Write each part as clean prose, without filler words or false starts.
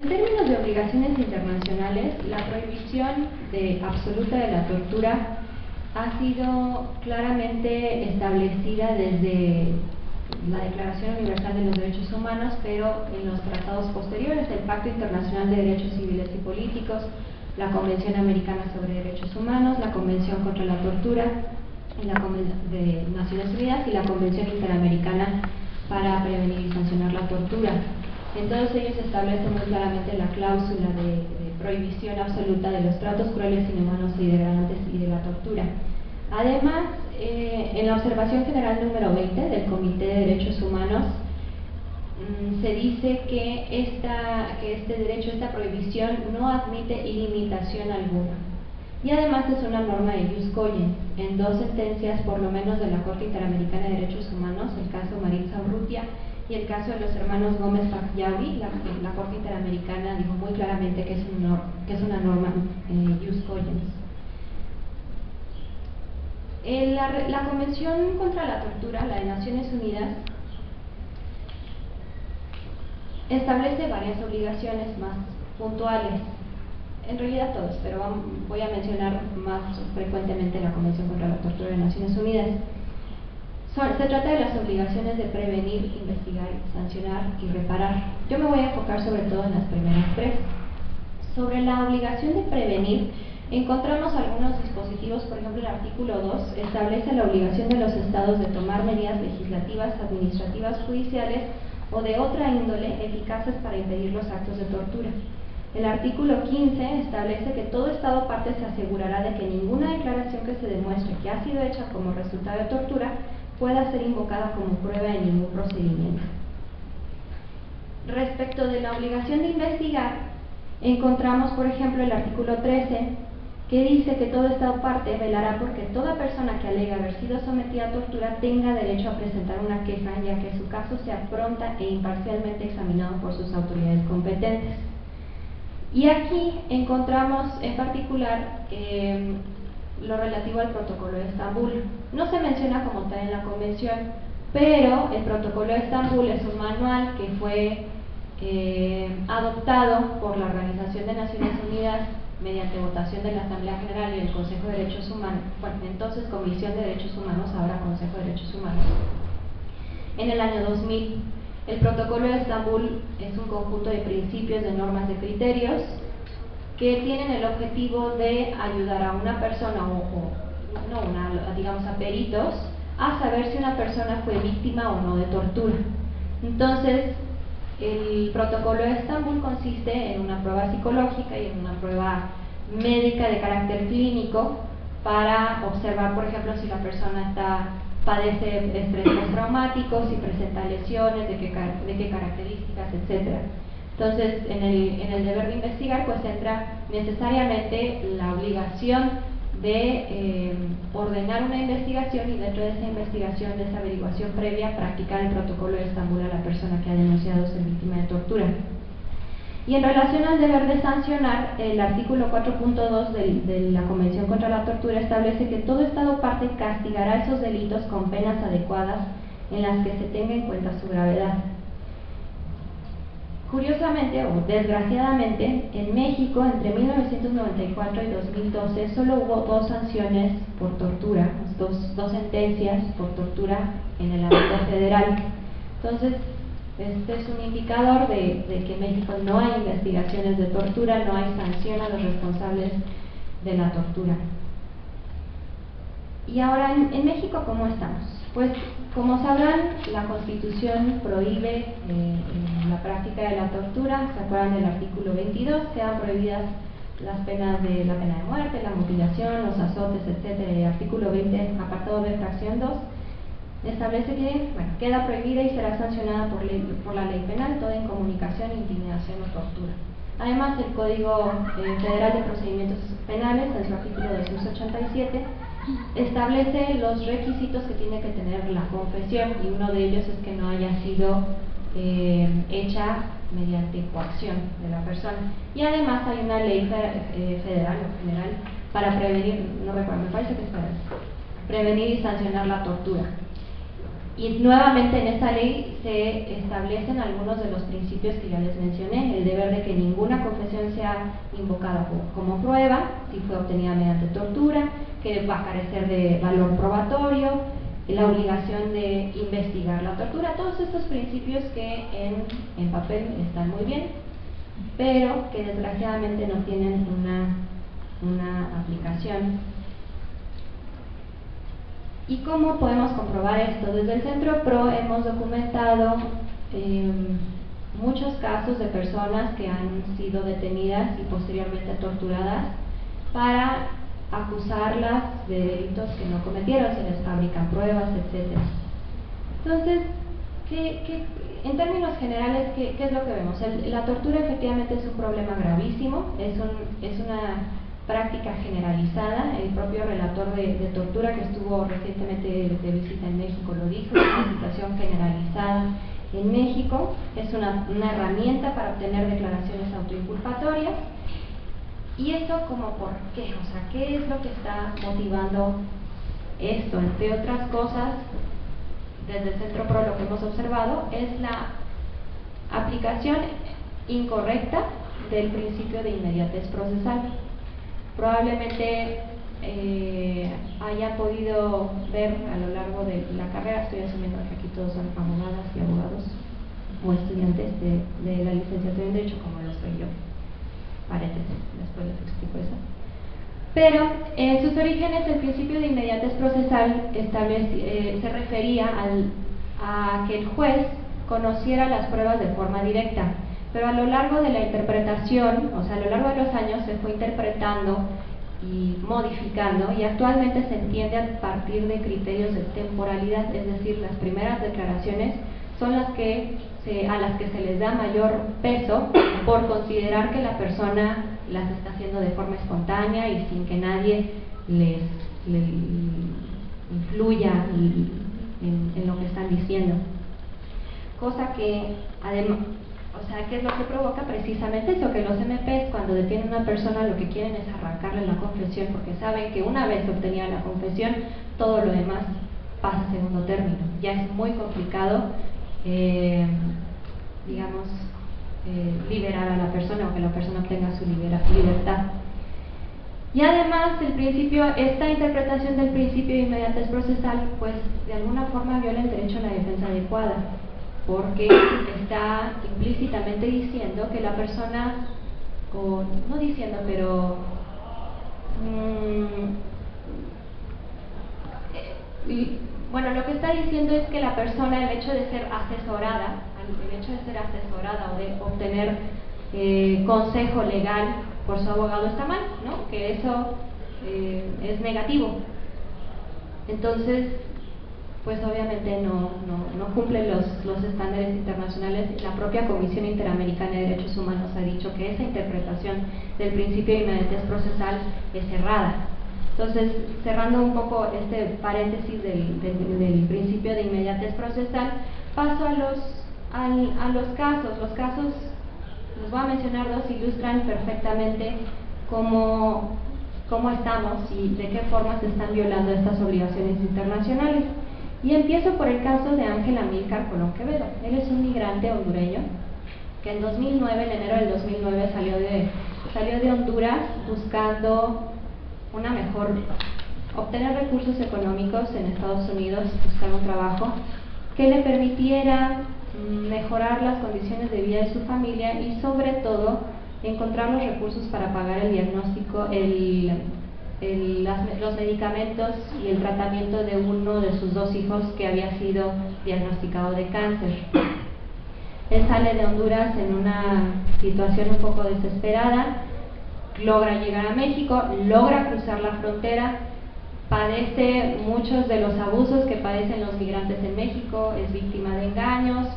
En términos de obligaciones internacionales, la prohibición absoluta de la tortura ha sido claramente establecida desde la Declaración Universal de los Derechos Humanos, pero en los tratados posteriores, el Pacto Internacional de Derechos Civiles y Políticos, la Convención Americana sobre Derechos Humanos, la Convención contra la Tortura de Naciones Unidas y la Convención Interamericana para prevenir y sancionar la tortura. En todos ellos se establece muy claramente la cláusula de prohibición absoluta de los tratos crueles, inhumanos y degradantes y de la tortura. Además, en la observación general número 20 del Comité de Derechos Humanos, se dice que este derecho, esta prohibición, no admite ilimitación alguna. Y además es una norma de jus cogens en dos sentencias, por lo menos, de la Corte Interamericana de Derechos Humanos, el caso Maritza Urrutia y el caso de los hermanos Gómez Fagiawi. La Corte Interamericana dijo muy claramente que es una norma jus cogens. La Convención contra la Tortura, la de Naciones Unidas, establece varias obligaciones más puntuales, en realidad todas, pero voy a mencionar más frecuentemente la Convención contra la Tortura de Naciones Unidas. Se trata de las obligaciones de prevenir, investigar, sancionar y reparar. Yo me voy a enfocar sobre todo en las primeras tres. Sobre la obligación de prevenir, encontramos algunos dispositivos. Por ejemplo, el artículo 2 establece la obligación de los estados de tomar medidas legislativas, administrativas, judiciales o de otra índole eficaces para impedir los actos de tortura. El artículo 15 establece que todo estado parte se asegurará de que ninguna declaración que se demuestre que ha sido hecha como resultado de tortura pueda ser invocada como prueba en ningún procedimiento. Respecto de la obligación de investigar, encontramos, por ejemplo, el artículo 13, que dice que todo estado parte velará porque toda persona que alegue haber sido sometida a tortura tenga derecho a presentar una queja, ya que su caso sea pronta e imparcialmente examinado por sus autoridades competentes. Y aquí encontramos en particular lo relativo al Protocolo de Estambul. No se menciona como tal en la Convención, pero el Protocolo de Estambul es un manual que fue adoptado por la Organización de Naciones Unidas mediante votación de la Asamblea General y el Consejo de Derechos Humanos, bueno, entonces Comisión de Derechos Humanos, ahora Consejo de Derechos Humanos, en el año 2000. El Protocolo de Estambul es un conjunto de principios, de normas, de criterios que tienen el objetivo de ayudar a una persona digamos a peritos a saber si una persona fue víctima o no de tortura. Entonces, el Protocolo de Estambul consiste en una prueba psicológica y en una prueba médica de carácter clínico para observar, por ejemplo, si la persona padece estrés postraumático, si presenta lesiones, de qué características, etc. Entonces, en el deber de investigar, pues entra necesariamente la obligación de ordenar una investigación y dentro de esa investigación, de esa averiguación previa, practicar el Protocolo de Estambul a la persona que ha denunciado ser víctima de tortura. Y en relación al deber de sancionar, el artículo 4.2 de la Convención contra la Tortura establece que todo Estado parte castigará esos delitos con penas adecuadas en las que se tenga en cuenta su gravedad. Curiosamente o desgraciadamente, en México entre 1994 y 2012 solo hubo dos sanciones por tortura, dos sentencias por tortura en el ámbito federal. Entonces, este es un indicador de que en México no hay investigaciones de tortura, no hay sanción a los responsables de la tortura. Y ahora, en México, ¿cómo estamos? Pues, como sabrán, la Constitución prohíbe la práctica de la tortura. ¿Se acuerdan del artículo 22? Quedan prohibidas las penas de la pena de muerte, la mutilación, los azotes, etc. El artículo 20, apartado B, fracción 2, establece que queda prohibida y será sancionada por la ley penal toda incomunicación, intimidación o tortura. Además, el Código Federal de Procedimientos Penales, en su artículo 287, establece los requisitos que tiene que tener la confesión, y uno de ellos es que no haya sido hecha mediante coacción de la persona. Y además hay una ley federal o general para prevenir, no recuerdo, me parece que es para prevenir y sancionar la tortura. Y nuevamente en esta ley se establecen algunos de los principios que ya les mencioné: el deber de que ninguna confesión sea invocada como prueba si fue obtenida mediante tortura, que va a carecer de valor probatorio, la obligación de investigar la tortura. Todos estos principios que en papel están muy bien, pero que desgraciadamente no tienen una aplicación. ¿Y cómo podemos comprobar esto? Desde el Centro PRO hemos documentado muchos casos de personas que han sido detenidas y posteriormente torturadas para acusarlas de delitos que no cometieron, se les fabrican pruebas, etc. Entonces, en términos generales, ¿qué es lo que vemos? La tortura efectivamente es un problema gravísimo, es una práctica generalizada. El propio relator de tortura, que estuvo recientemente de visita en México, lo dijo: es una situación generalizada en México, es una herramienta para obtener declaraciones autoinculpatorias. ¿Y eso como por qué? O sea, ¿qué es lo que está motivando esto? Entre otras cosas, desde el Centro PRO lo que hemos observado es la aplicación incorrecta del principio de inmediatez procesal. Probablemente haya podido ver a lo largo de la carrera, estoy asumiendo que aquí todos son abogadas y abogados o estudiantes de la licenciatura en Derecho, como lo soy yo. Paréntesis, después les explico eso. Pero en sus orígenes el principio de inmediatez procesal se refería a que el juez conociera las pruebas de forma directa, pero a lo largo de la interpretación, o sea, a lo largo de los años se fue interpretando y modificando, y actualmente se entiende a partir de criterios de temporalidad, es decir, las primeras declaraciones son las a las que se les da mayor peso por considerar que la persona las está haciendo de forma espontánea y sin que nadie les influya en lo que están diciendo. Cosa que, además, o sea, ¿qué es lo que provoca? Precisamente eso, que los MPs, cuando detienen a una persona, lo que quieren es arrancarle la confesión, porque saben que una vez obtenida la confesión, todo lo demás pasa a segundo término. Ya es muy complicado, liberar a la persona o que la persona obtenga su libertad. Y además esta interpretación del principio de inmediatez procesal, pues de alguna forma viola el derecho a la defensa adecuada, porque está implícitamente diciendo que la persona, o no diciendo, pero bueno, lo que está diciendo es que la persona, el hecho de ser asesorada o de obtener consejo legal por su abogado está mal, ¿no? Que eso es negativo. Entonces, pues obviamente no cumple los estándares internacionales. La propia Comisión Interamericana de Derechos Humanos ha dicho que esa interpretación del principio de inmediatez procesal es errada. Entonces, cerrando un poco este paréntesis del principio de inmediatez procesal, paso a los casos. Los casos, les voy a mencionar dos, ilustran perfectamente cómo estamos y de qué forma se están violando estas obligaciones internacionales. Y empiezo por el caso de Ángel Amílcar Colón Quevedo. Él es un migrante hondureño que en enero del 2009 salió de Honduras buscando obtener recursos económicos en Estados Unidos, buscar un trabajo que le permitiera mejorar las condiciones de vida de su familia y sobre todo encontrar los recursos para pagar el diagnóstico, los medicamentos y el tratamiento de uno de sus dos hijos que había sido diagnosticado de cáncer. Él sale de Honduras en una situación un poco desesperada, logra llegar a México, logra cruzar la frontera, padece muchos de los abusos que padecen los migrantes en México, es víctima de engaños,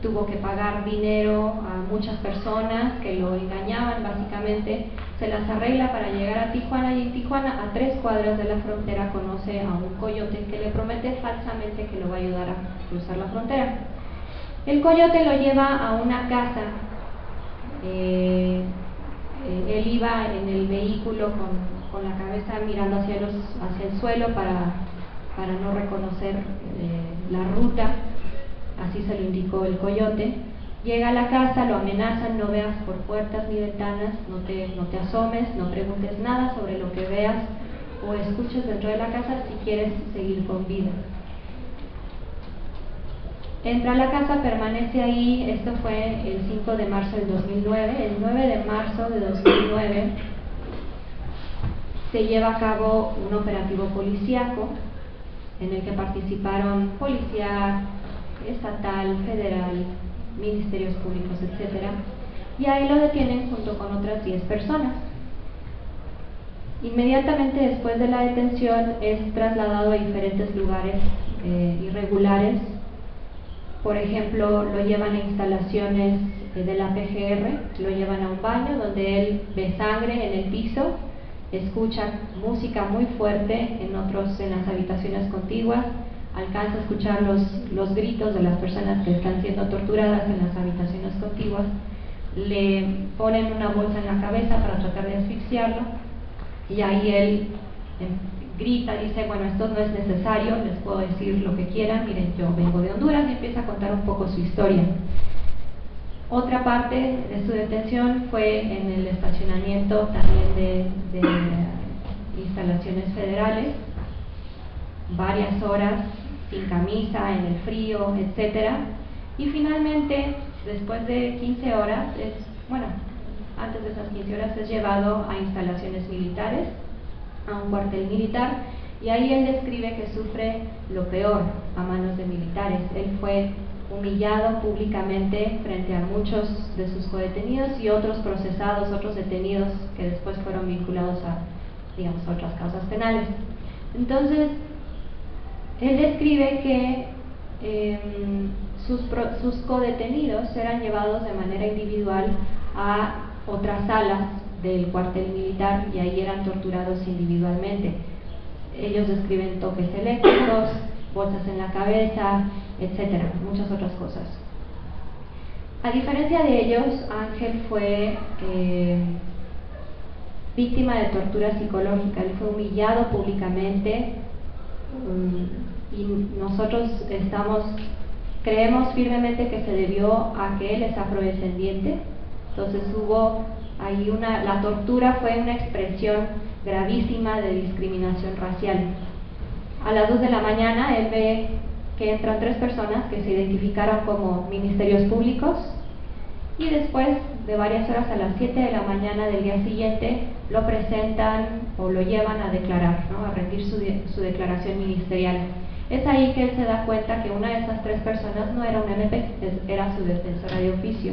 tuvo que pagar dinero a muchas personas que lo engañaban básicamente, se las arregla para llegar a Tijuana, y en Tijuana, a 3 cuadras de la frontera, conoce a un coyote que le promete falsamente que lo va a ayudar a cruzar la frontera. El coyote lo lleva a una casa, él iba en el vehículo con la cabeza mirando hacia el suelo para para no reconocer la ruta, así se lo indicó el coyote. Llega a la casa, lo amenazan: no veas por puertas ni ventanas, no te asomes, no preguntes nada sobre lo que veas o escuches dentro de la casa si quieres seguir con vida. Entra a la casa, permanece ahí. Esto fue el 5 de marzo del 2009. El 9 de marzo de 2009 se lleva a cabo un operativo policíaco en el que participaron policía estatal, federal, ministerios públicos, etc. Y ahí lo detienen junto con otras 10 personas. Inmediatamente después de la detención es trasladado a diferentes lugares irregulares. Por ejemplo, lo llevan a instalaciones de la PGR, lo llevan a un baño donde él ve sangre en el piso, escucha música muy fuerte en las habitaciones contiguas, alcanza a escuchar los gritos de las personas que están siendo torturadas en las habitaciones contiguas. Le ponen una bolsa en la cabeza para tratar de asfixiarlo, y ahí él grita, dice: bueno, esto no es necesario, les puedo decir lo que quieran, miren, yo vengo de Honduras, y empieza a contar un poco su historia. Otra parte de su detención fue en el estacionamiento también de instalaciones federales, varias horas sin camisa, en el frío, etc. Y finalmente, después de 15 horas, antes de esas 15 horas es llevado a instalaciones militares, a un cuartel militar, y ahí él describe que sufre lo peor a manos de militares. Él fue humillado públicamente frente a muchos de sus codetenidos y otros procesados, otros detenidos que después fueron vinculados a, otras causas penales. Entonces, él describe que sus codetenidos eran llevados de manera individual a otras salas del cuartel militar y ahí eran torturados individualmente. Ellos describen toques eléctricos, bolsas en la cabeza, etcétera, muchas otras cosas. A diferencia de ellos, Ángel fue víctima de tortura psicológica. Él fue humillado públicamente, y nosotros creemos firmemente que se debió a que él es afrodescendiente. Entonces hubo ahí la tortura fue una expresión gravísima de discriminación racial. A las 2 de la mañana él ve que entran 3 personas que se identificaron como ministerios públicos, y después de varias horas, a las 7 de la mañana del día siguiente, lo presentan o lo llevan a declarar, a rendir su declaración ministerial. Es ahí que él se da cuenta que una de esas 3 personas no era un MP, era su defensora de oficio,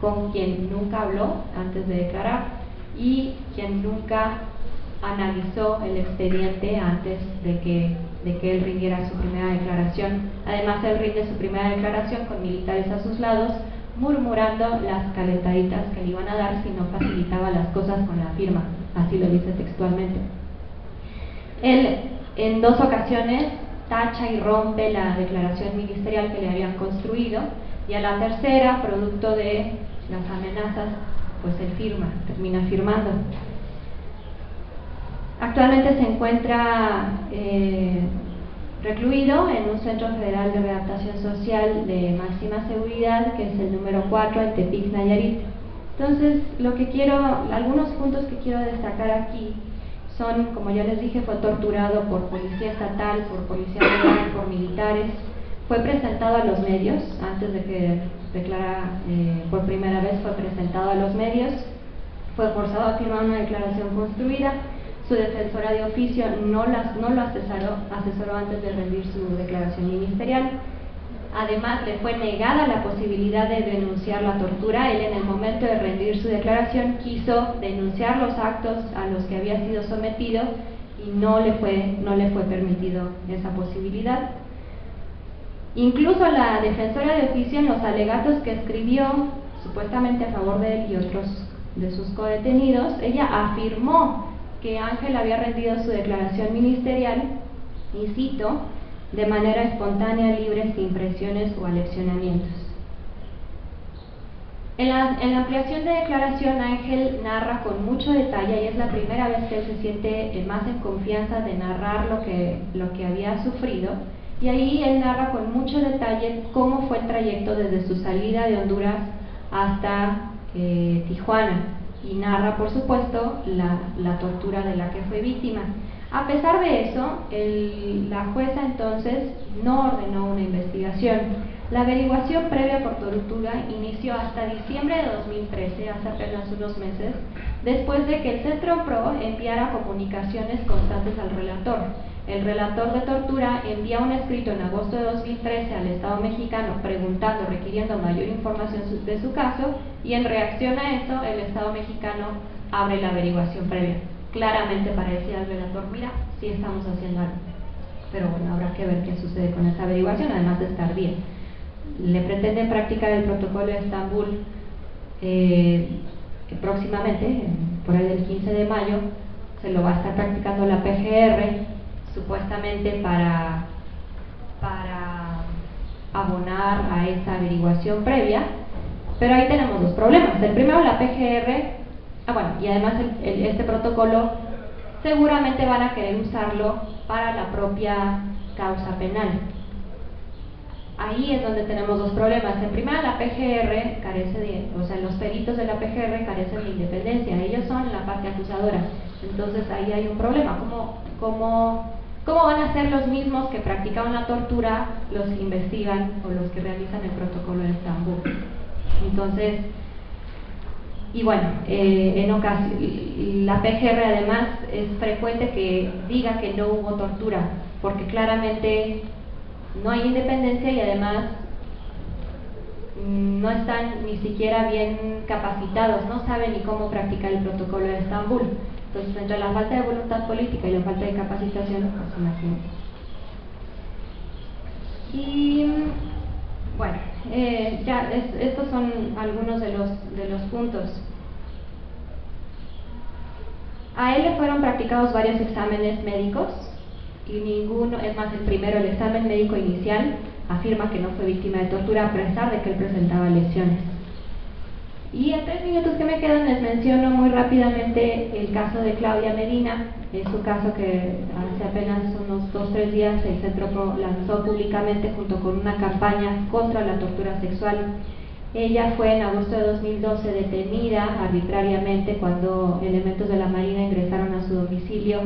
con quien nunca habló antes de declarar y quien nunca analizó el expediente antes de que él rindiera su primera declaración. Además, él rinde su primera declaración con militares a sus lados, murmurando las calentaditas que le iban a dar si no facilitaba las cosas con la firma, así lo dice textualmente. Él en 2 ocasiones tacha y rompe la declaración ministerial que le habían construido, y a la tercera, producto de las amenazas, pues él termina firmando. Actualmente se encuentra recluido en un centro federal de readaptación social de máxima seguridad, que es el número 4 en Tepic, Nayarit. Entonces, algunos puntos que quiero destacar aquí son, como ya les dije, fue torturado por policía estatal, por policía federal, por militares. Fue presentado a los medios, antes de que declarara por primera vez, fue presentado a los medios, fue forzado a firmar una declaración construida. Su defensora de oficio no lo asesoró antes de rendir su declaración ministerial. Además, le fue negada la posibilidad de denunciar la tortura. Él, en el momento de rendir su declaración, quiso denunciar los actos a los que había sido sometido y no le fue permitido esa posibilidad. Incluso la defensora de oficio, en los alegatos que escribió supuestamente a favor de él y otros de sus codetenidos, ella afirmó que Ángel había rendido su declaración ministerial, y cito, de manera espontánea, libre, sin presiones o aleccionamientos. En la ampliación de declaración, Ángel narra con mucho detalle, y es la primera vez que él se siente más en confianza de narrar lo que había sufrido, y ahí él narra con mucho detalle cómo fue el trayecto desde su salida de Honduras hasta Tijuana, y narra, por supuesto, la tortura de la que fue víctima. A pesar de eso, la jueza entonces no ordenó una investigación. La averiguación previa por tortura inició hasta diciembre de 2013, hace apenas unos meses, después de que el Centro PRO enviara comunicaciones constantes al relator. El relator de tortura envía un escrito en agosto de 2013 al Estado mexicano preguntando, requiriendo mayor información de su caso, y en reacción a eso, el Estado mexicano abre la averiguación previa. Claramente para decir al relator, mira, sí estamos haciendo algo. Pero bueno, habrá que ver qué sucede con esta averiguación, además de estar bien. Le pretenden practicar el protocolo de Estambul próximamente, por ahí del 15 de mayo, se lo va a estar practicando la PGR, supuestamente para abonar a esa averiguación previa, pero ahí tenemos dos problemas. El primero, la PGR, y además este protocolo seguramente van a querer usarlo para la propia causa penal. Ahí es donde tenemos dos problemas. En primera, la PGR carece los peritos de la PGR carecen de independencia, ellos son la parte acusadora. Entonces ahí hay un problema. ¿Cómo van a ser los mismos que practicaban la tortura los que investigan o los que realizan el protocolo de Estambul? Entonces, y bueno, la PGR además es frecuente que diga que no hubo tortura, porque claramente no hay independencia y además no están ni siquiera bien capacitados, no saben ni cómo practicar el protocolo de Estambul. Entonces, entre la falta de voluntad política y la falta de capacitación, pues imagínense. Y bueno, estos son algunos de los puntos. A él le fueron practicados varios exámenes médicos y ninguno, es más, el primero, el examen médico inicial, afirma que no fue víctima de tortura a pesar de que él presentaba lesiones. Y en 3 minutos que me quedan les menciono muy rápidamente el caso de Claudia Medina. Es su caso que hace apenas unos 2-3 días el Centro PRO lanzó públicamente junto con una campaña contra la tortura sexual. Ella fue en agosto de 2012 detenida arbitrariamente cuando elementos de la Marina ingresaron a su domicilio.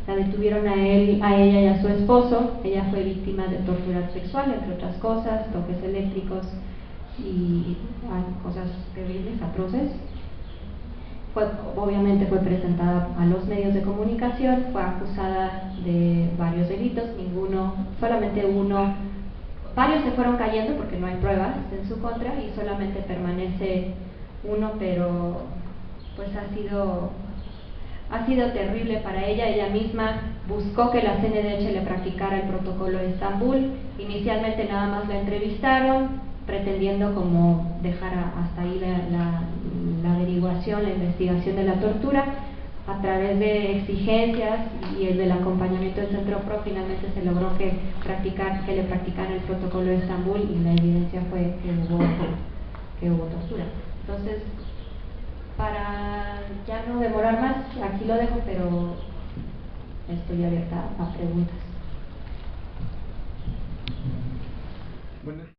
La detuvieron a ella y a su esposo. Ella fue víctima de tortura sexual, entre otras cosas, toques eléctricos y cosas terribles, atroces. Obviamente fue presentada a los medios de comunicación, fue acusada de varios delitos, solamente uno. Varios se fueron cayendo porque no hay pruebas en su contra y solamente permanece uno, pero pues ha sido terrible para ella. Ella misma buscó que la CNDH le practicara el protocolo de Estambul. Inicialmente nada más la entrevistaron, pretendiendo como dejar hasta ahí la averiguación, la investigación de la tortura. A través de exigencias y el del acompañamiento del Centro PRO, finalmente se logró que le practicaran el protocolo de Estambul y la evidencia fue que hubo tortura. Entonces, para ya no demorar más, aquí lo dejo, pero estoy abierta a preguntas. Bueno.